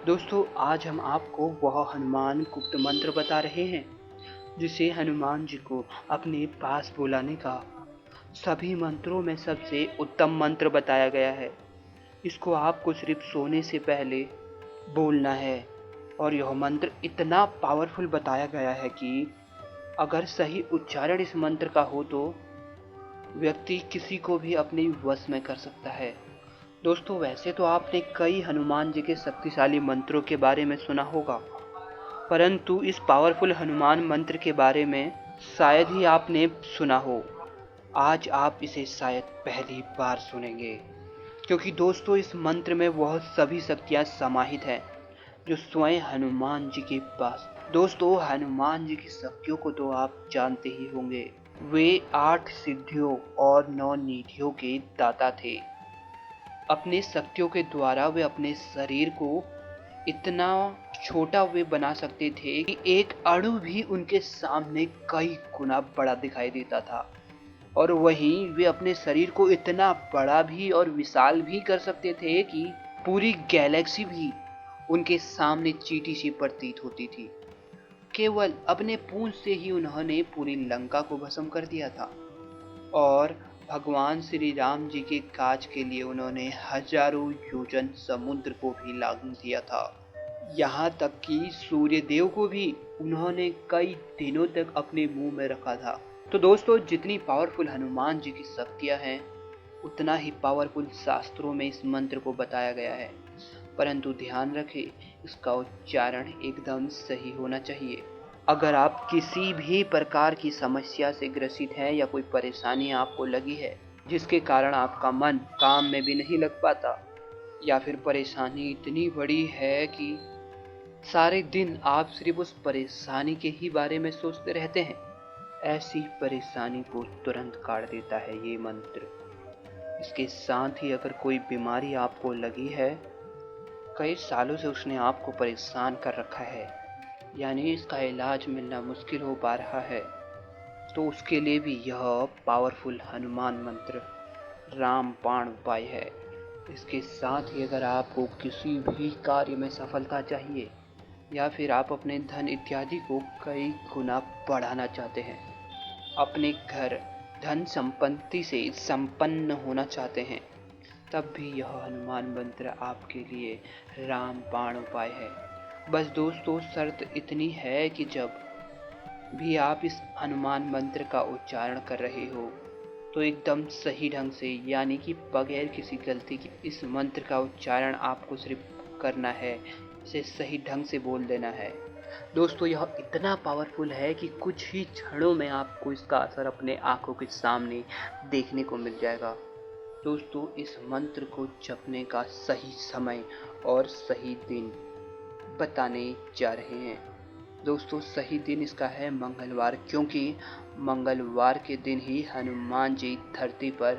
दोस्तों आज हम आपको वह हनुमान गुप्त मंत्र बता रहे हैं जिसे हनुमान जी को अपने पास बुलाने का सभी मंत्रों में सबसे उत्तम मंत्र बताया गया है। इसको आपको सिर्फ सोने से पहले बोलना है और यह मंत्र इतना पावरफुल बताया गया है कि अगर सही उच्चारण इस मंत्र का हो तो व्यक्ति किसी को भी अपने वश में कर सकता है। दोस्तों वैसे तो आपने कई हनुमान जी के शक्तिशाली मंत्रों के बारे में सुना होगा, परंतु इस पावरफुल हनुमान मंत्र के बारे में शायद ही आपने सुना हो। आज आप इसे शायद पहली बार सुनेंगे, क्योंकि दोस्तों इस मंत्र में वह सभी शक्तियां समाहित हैं जो स्वयं हनुमान जी के पास। दोस्तों हनुमान जी की शक्तियों को तो आप जानते ही होंगे। वे 8 सिद्धियों और 9 निधियों के दाता थे। अपने शक्तियों के द्वारा वे अपने शरीर को इतना छोटा वे बना सकते थे कि एक अणु भी उनके सामने कई गुना बड़ा दिखाई देता था, और वहीं वे अपने शरीर को इतना बड़ा भी और विशाल भी कर सकते थे कि पूरी गैलेक्सी भी उनके सामने चींटी सी प्रतीत होती थी। केवल अपने पूंछ से ही उन्होंने पूरी लंका को भस्म कर दिया था, और भगवान श्री राम जी के काज के लिए उन्होंने हजारों योजन समुद्र को भी लांघ दिया था। यहाँ तक कि सूर्य देव को भी उन्होंने कई दिनों तक अपने मुंह में रखा था। तो दोस्तों जितनी पावरफुल हनुमान जी की शक्तियाँ हैं, उतना ही पावरफुल शास्त्रों में इस मंत्र को बताया गया है। परंतु ध्यान रखें, इसका उच्चारण एकदम सही होना चाहिए। अगर आप किसी भी प्रकार की समस्या से ग्रसित हैं या कोई परेशानी आपको लगी है जिसके कारण आपका मन काम में भी नहीं लग पाता, या फिर परेशानी इतनी बड़ी है कि सारे दिन आप सिर्फ उस परेशानी के ही बारे में सोचते रहते हैं, ऐसी परेशानी को तुरंत काट देता है ये मंत्र। इसके साथ ही अगर कोई बीमारी आपको लगी है, कई सालों से उसने आपको परेशान कर रखा है, यानी इसका इलाज मिलना मुश्किल हो पा रहा है, तो उसके लिए भी यह पावरफुल हनुमान मंत्र रामबाण उपाय है। इसके साथ ही अगर आपको किसी भी कार्य में सफलता चाहिए, या फिर आप अपने धन इत्यादि को कई गुना बढ़ाना चाहते हैं, अपने घर धन संपत्ति से संपन्न होना चाहते हैं, तब भी यह हनुमान मंत्र आपके लिए रामबाण उपाय है। बस दोस्तों शर्त इतनी है कि जब भी आप इस हनुमान मंत्र का उच्चारण कर रहे हो तो एकदम सही ढंग से, यानी कि बगैर किसी गलती के इस मंत्र का उच्चारण आपको सिर्फ करना है, इसे सही ढंग से बोल देना है। दोस्तों यह इतना पावरफुल है कि कुछ ही क्षणों में आपको इसका असर अपने आंखों के सामने देखने को मिल जाएगा। दोस्तों इस मंत्र को जपने का सही समय और सही दिन बताने जा रहे हैं। दोस्तों सही दिन इसका है मंगलवार, क्योंकि मंगलवार के दिन ही हनुमान जी धरती पर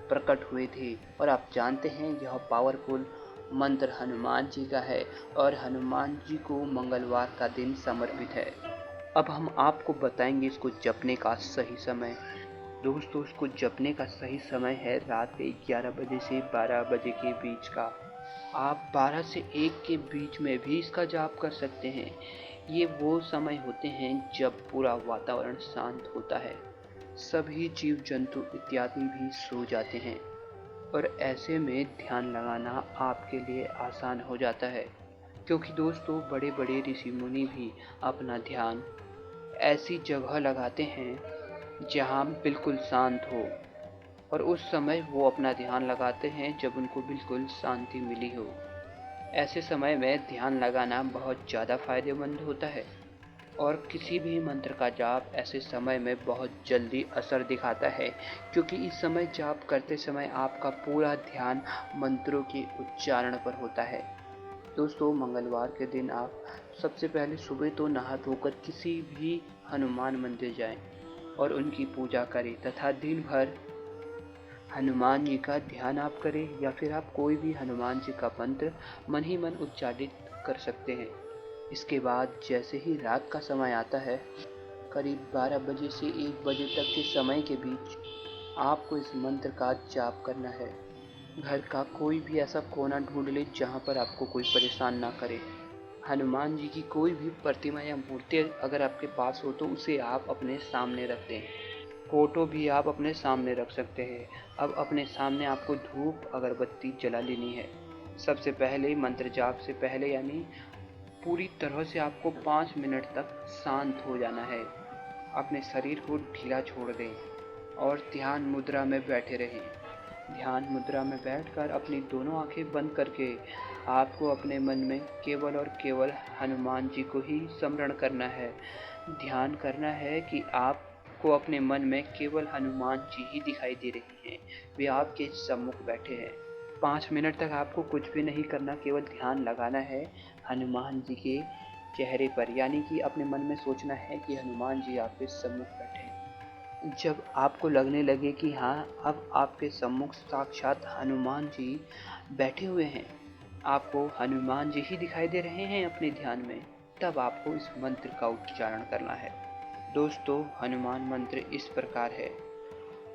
प्रकट हुए थे। और आप जानते हैं यह पावरफुल मंत्र हनुमान जी का है और हनुमान जी को मंगलवार का दिन समर्पित है। अब हम आपको बताएंगे इसको जपने का सही समय। दोस्तों इसको जपने का सही समय है रात के 11 बजे से 12 बजे के बीच का। आप 12 से 1 के बीच में भी इसका जाप कर सकते हैं। ये वो समय होते हैं जब पूरा वातावरण शांत होता है, सभी जीव जंतु इत्यादि भी सो जाते हैं, और ऐसे में ध्यान लगाना आपके लिए आसान हो जाता है, क्योंकि दोस्तों बड़े बड़े ऋषि मुनि भी अपना ध्यान ऐसी जगह लगाते हैं जहाँ बिल्कुल शांत हो, और उस समय वो अपना ध्यान लगाते हैं जब उनको बिल्कुल शांति मिली हो। ऐसे समय में ध्यान लगाना बहुत ज़्यादा फायदेमंद होता है, और किसी भी मंत्र का जाप ऐसे समय में बहुत जल्दी असर दिखाता है, क्योंकि इस समय जाप करते समय आपका पूरा ध्यान मंत्रों के उच्चारण पर होता है। दोस्तों मंगलवार के दिन आप सबसे पहले सुबह तो नहा धोकर किसी भी हनुमान मंदिर जाएं और उनकी पूजा करें, तथा दिन भर हनुमान जी का ध्यान आप करें, या फिर आप कोई भी हनुमान जी का मंत्र मन ही मन उच्चारित कर सकते हैं। इसके बाद जैसे ही रात का समय आता है, करीब 12 बजे से 1 बजे तक के समय के बीच आपको इस मंत्र का जाप करना है। घर का कोई भी ऐसा कोना ढूंढ लें जहाँ पर आपको कोई परेशान ना करे। हनुमान जी की कोई भी प्रतिमा या मूर्ति अगर आपके पास हो तो उसे आप अपने सामने रख दें। फोटो भी आप अपने सामने रख सकते हैं। अब अपने सामने आपको धूप अगरबत्ती जला लेनी है। सबसे पहले मंत्र जाप से पहले यानी पूरी तरह से आपको 5 मिनट तक शांत हो जाना है। अपने शरीर को ढीला छोड़ दें और ध्यान मुद्रा में बैठे रहें। ध्यान मुद्रा में बैठकर अपनी दोनों आंखें बंद करके आपको अपने मन में केवल और केवल हनुमान जी को ही स्मरण करना है। ध्यान करना है कि आपको अपने मन में केवल हनुमान जी ही दिखाई दे रही हैं। वे आपके सम्मुख बैठे हैं। 5 मिनट तक आपको कुछ भी नहीं करना, केवल ध्यान लगाना है हनुमान जी के चेहरे पर, यानी कि अपने मन में सोचना है कि हनुमान जी आपके सम्मुख बैठे हैं। जब आपको लगने लगे कि हाँ, अब आपके सम्मुख साक्षात हनुमान जी बैठे हुए हैं, आपको हनुमान जी ही दिखाई दे रहे हैं अपने ध्यान में, तब आपको इस मंत्र का उच्चारण करना है। दोस्तों, हनुमान मंत्र इस प्रकार है।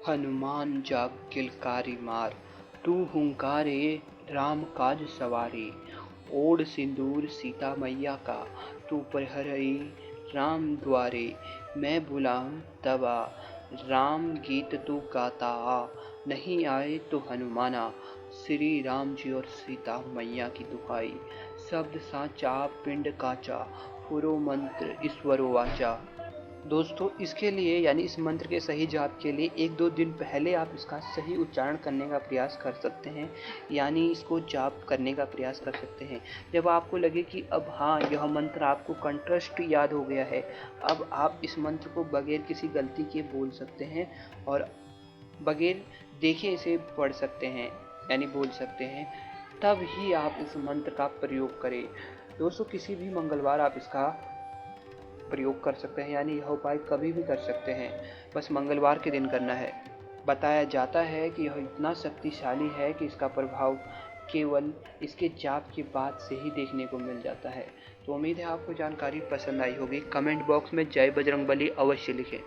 हनुमान जाग किलकारी मार, तू हुंकारे राम काज सवारी। ओढ़ सिंदूर सीता मैया का, तू प्रहरी राम द्वारे। मैं बुलाऊं तब आ, राम गीत तू गाता आ। नहीं आए तो हनुमाना, श्री राम जी और सीता मैया की दुहाई। शब्द साचा पिंड काचा, पुरो मंत्र ईश्वरो वाचा। दोस्तों, इसके लिए यानी इस मंत्र के सही जाप के लिए 1-2 दिन पहले आप इसका सही उच्चारण करने का प्रयास कर सकते हैं, यानी इसको जाप करने का प्रयास कर सकते हैं। जब आपको लगे कि अब हाँ, यह मंत्र आपको कंठस्थ याद हो गया है, अब आप इस मंत्र को बगैर किसी गलती के बोल सकते हैं और बगैर देखे इसे पढ़ सकते हैं, यानी बोल सकते हैं। तब ही आप इस मंत्र का प्रयोग करें। दोस्तों, किसी भी मंगलवार आप इसका प्रयोग कर सकते हैं, यानी यह उपाय कभी भी कर सकते हैं, बस मंगलवार के दिन करना है। बताया जाता है कि यह इतना शक्तिशाली है कि इसका प्रभाव केवल इसके जाप के बाद से ही देखने को मिल जाता है। तो उम्मीद है आपको जानकारी पसंद आई होगी। कमेंट बॉक्स में जय बजरंगबली अवश्य लिखें।